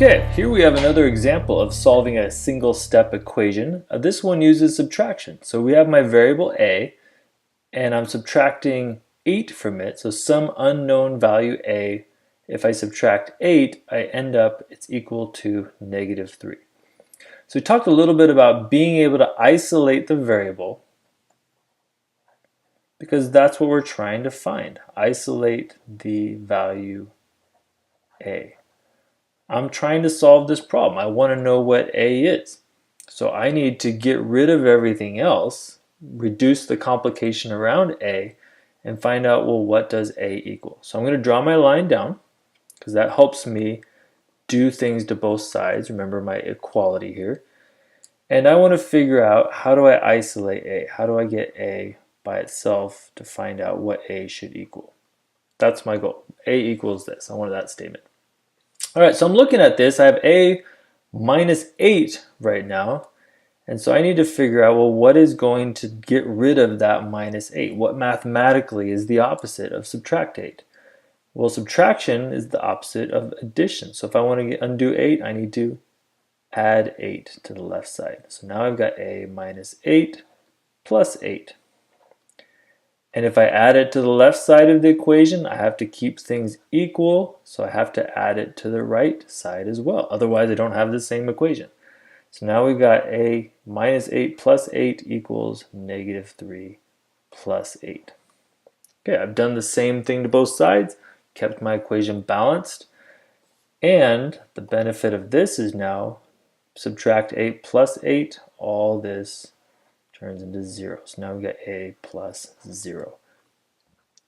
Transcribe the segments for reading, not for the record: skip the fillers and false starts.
Okay, here we have another example of solving a single step equation. This one uses subtraction. So we have my variable a, and I'm subtracting 8 from it, so some unknown value a. If I subtract 8, I end up, it's equal to -3. So we talked a little bit about being able to isolate the variable, because that's what we're trying to find. Isolate the value a. I'm trying to solve this problem. I want to know what a is. So I need to get rid of everything else, reduce the complication around a, and find out, well, what does a equal? So I'm going to draw my line down, because that helps me do things to both sides. Remember my equality here. And I want to figure out, how do I isolate a? How do I get a by itself to find out what a should equal? That's my goal. A equals this. I wanted that statement. All right, so I'm looking at this. I have a minus 8 right now. And so I need to figure out, well, what is going to get rid of that minus 8? What mathematically is the opposite of subtract 8? Well, subtraction is the opposite of addition. So if I want to undo 8, I need to add 8 to the left side. So now I've got a minus 8 plus 8. And if I add it to the left side of the equation, I have to keep things equal, so I have to add it to the right side as well. Otherwise, I don't have the same equation. So now we've got a minus 8 plus 8 equals -3 plus 8. Okay, I've done the same thing to both sides, kept my equation balanced, and the benefit of this is now subtract 8 plus 8, all this turns into 0. So now we get a plus 0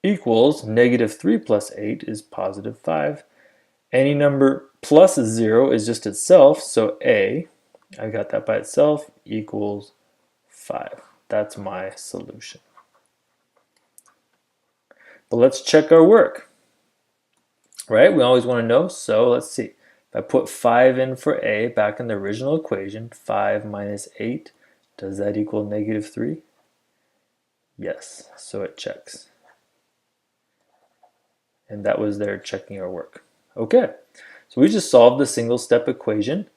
equals -3 plus 8 is positive 5. Any number plus 0 is just itself, so a, I got that by itself, equals 5. That's my solution. But let's check our work. Right? We always want to know, so let's see. If I put 5 in for a back in the original equation, 5 minus 8, does that equal -3? Yes, so it checks. And that was there checking our work. Okay, so we just solved the single step equation.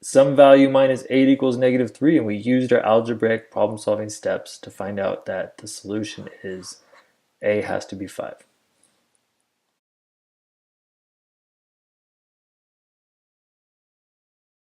Some value minus 8 equals -3, and we used our algebraic problem solving steps to find out that the solution is a has to be 5.